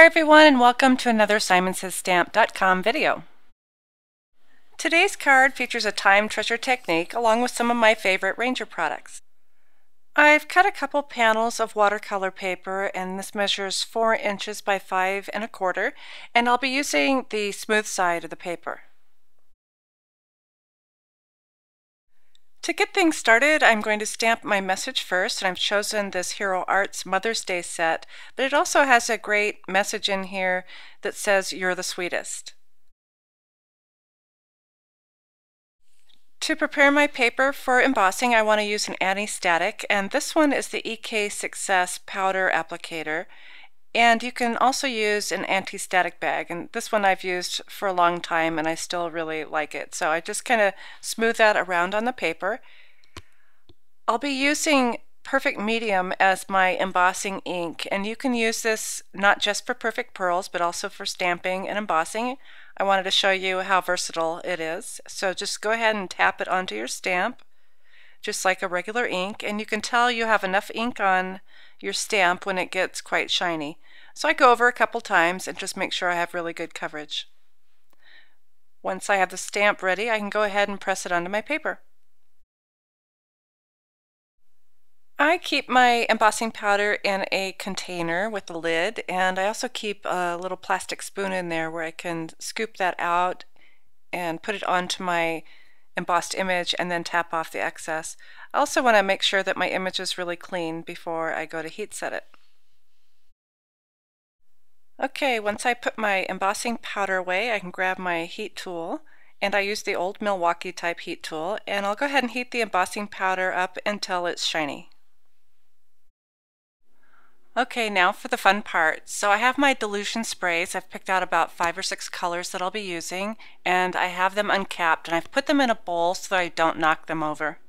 everyone, and welcome to another SimonsSaysStamp.com video. Today's card features a time treasure technique along with some of my favorite Ranger products. I've cut a couple panels of watercolor paper, and this measures 4 inches by 5 1/4, and I'll be using the smooth side of the paper. To get things started, I'm going to stamp my message first, and I've chosen this Hero Arts Mother's Day set, but it also has a great message in here that says, "You're the sweetest." To prepare my paper for embossing, I want to use an anti-static, and this one is the EK Success Powder Applicator. And you can also use an anti-static bag, and this one I've used for a long time and I still really like it. So I just kind of smooth that around on the paper. I'll be using Perfect Medium as my embossing ink, and you can use this not just for perfect pearls but also for stamping and embossing. I wanted to show you how versatile it is. So just go ahead and tap it onto your stamp just like a regular ink, and you can tell you have enough ink on your stamp when it gets quite shiny. So I go over a couple times and just make sure I have really good coverage. Once I have the stamp ready, I can go ahead and press it onto my paper. I keep my embossing powder in a container with a lid, and I also keep a little plastic spoon in there where I can scoop that out and put it onto my embossed image and then tap off the excess. I also want to make sure that my image is really clean before I go to heat set it. Okay, once I put my embossing powder away, I can grab my heat tool, and I use the old Milwaukee type heat tool, and I'll go ahead and heat the embossing powder up until it's shiny. Okay, now for the fun part. So I have my Dylusion sprays. I've picked out about 5 or 6 colors that I'll be using, and I have them uncapped, and I've put them in a bowl so that I don't knock them over.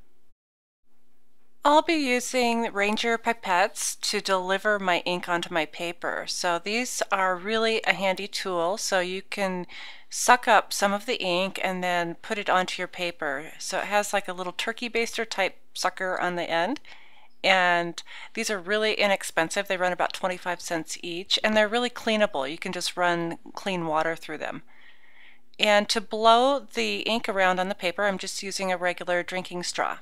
I'll be using Ranger pipettes to deliver my ink onto my paper. So these are really a handy tool, so you can suck up some of the ink and then put it onto your paper. So it has like a little turkey baster type sucker on the end. And these are really inexpensive. They run about 25 cents each, and they're really cleanable. You can just run clean water through them. And to blow the ink around on the paper, I'm just using a regular drinking straw.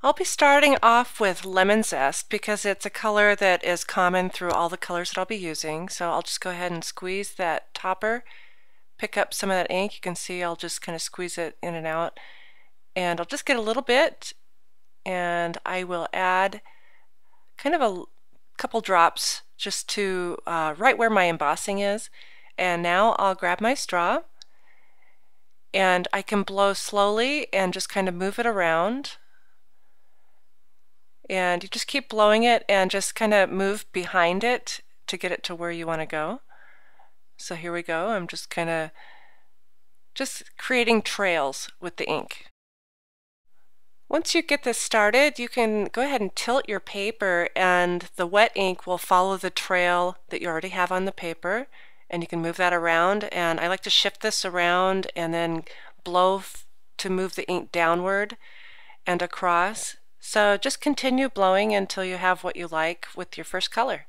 I'll be starting off with lemon zest because it's a color that is common through all the colors that I'll be using. So I'll just go ahead and squeeze that topper, pick up some of that ink. You can see I'll just kind of squeeze it in and out, and I'll just get a little bit, and I will add kind of a couple drops just to right where my embossing is. And now I'll grab my straw, and I can blow slowly and just kind of move it around. And you just keep blowing it and just kind of move behind it to get it to where you want to go. So here we go. I'm just kind of just creating trails with the ink. Once you get this started, you can go ahead and tilt your paper, and the wet ink will follow the trail that you already have on the paper, and you can move that around. And I like to shift this around and then blow to move the ink downward and across. So just continue blowing until you have what you like with your first color.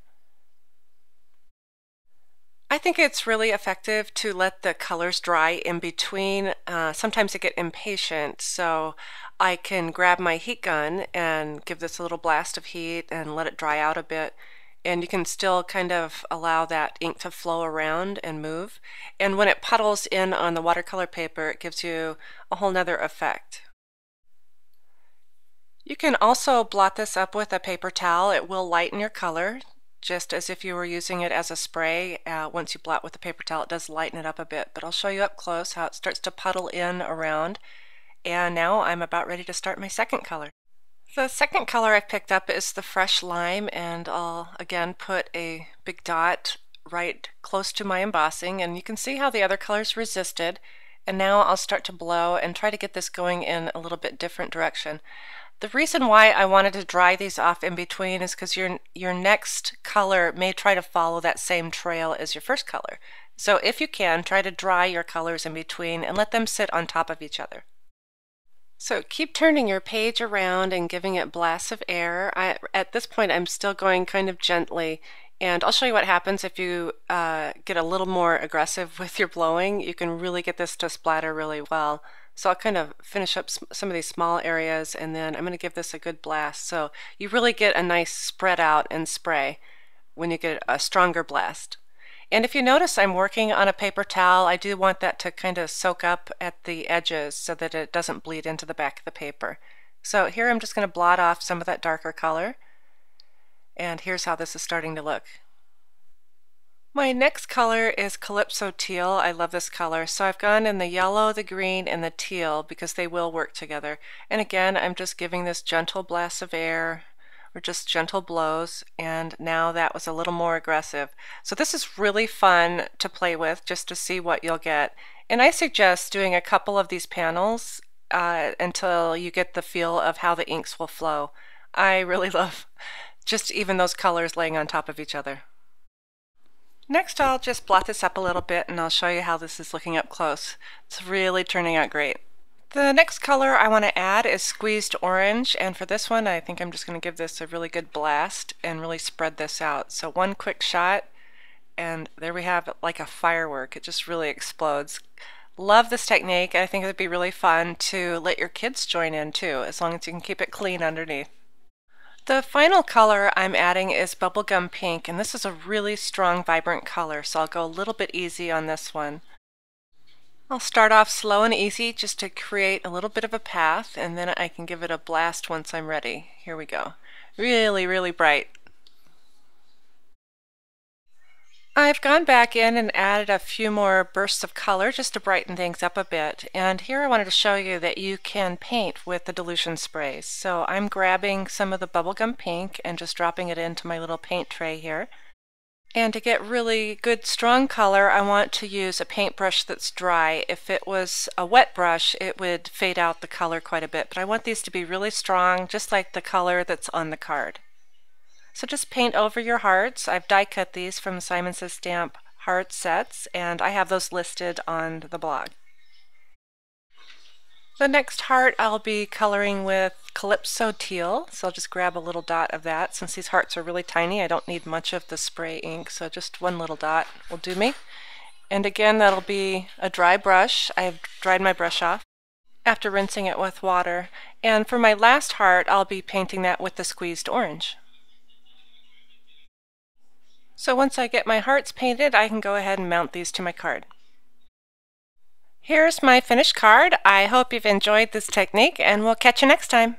I think it's really effective to let the colors dry in between. Sometimes I get impatient, so I can grab my heat gun and give this a little blast of heat and let it dry out a bit. And you can still kind of allow that ink to flow around and move. And when it puddles in on the watercolor paper, it gives you a whole nother effect. You can also blot this up with a paper towel. It will lighten your color, just as if you were using it as a spray. Once you blot with a paper towel, it does lighten it up a bit, but I'll show you up close how it starts to puddle in around. And now I'm about ready to start my second color. The second color I picked up is the Fresh Lime, and I'll again put a big dot right close to my embossing, and you can see how the other colors resisted. And now I'll start to blow and try to get this going in a little bit different direction. The reason why I wanted to dry these off in between is because your next color may try to follow that same trail as your first color. So if you can, try to dry your colors in between and let them sit on top of each other. So keep turning your page around and giving it blasts of air. At this point I'm still going kind of gently, And I'll show you what happens if you get a little more aggressive with your blowing. You can really get this to splatter really well. So I'll kind of finish up some of these small areas, and then I'm going to give this a good blast. So you really get a nice spread out and spray when you get a stronger blast. And if you notice I'm working on a paper towel, I do want that to kind of soak up at the edges so that it doesn't bleed into the back of the paper. So here I'm just going to blot off some of that darker color. And here's how this is starting to look. My next color is Calypso Teal. I love this color. So I've gone in the yellow, the green, and the teal because they will work together. And again, I'm just giving this gentle blast of air or just gentle blows, and now that was a little more aggressive. So this is really fun to play with just to see what you'll get. And I suggest doing a couple of these panels until you get the feel of how the inks will flow. I really love just even those colors laying on top of each other. Next, I'll just blot this up a little bit and I'll show you how this is looking up close. It's really turning out great. The next color I want to add is Squeezed Orange, and for this one I think I'm just going to give this a really good blast and really spread this out. So one quick shot and there we have it, like a firework. It just really explodes. Love this technique. I think it would be really fun to let your kids join in too, as long as you can keep it clean underneath. The final color I'm adding is Bubblegum Pink, and this is a really strong, vibrant color, so I'll go a little bit easy on this one. I'll start off slow and easy just to create a little bit of a path, and then I can give it a blast once I'm ready. Here we go. Really, really bright. I've gone back in and added a few more bursts of color just to brighten things up a bit, and here I wanted to show you that you can paint with the Dylusion sprays. So I'm grabbing some of the Bubblegum Pink and just dropping it into my little paint tray here. And to get really good strong color, I want to use a paintbrush that's dry. If it was a wet brush, it would fade out the color quite a bit, but I want these to be really strong, just like the color that's on the card. So just paint over your hearts. I've die cut these from Simon Says Stamp heart sets, and I have those listed on the blog. The next heart I'll be coloring with Calypso Teal, so I'll just grab a little dot of that. Since these hearts are really tiny, I don't need much of the spray ink, so just one little dot will do me. And again, that'll be a dry brush. I've dried my brush off after rinsing it with water. And for my last heart, I'll be painting that with the Squeezed Orange. So once I get my hearts painted, I can go ahead and mount these to my card. Here's my finished card. I hope you've enjoyed this technique, and we'll catch you next time.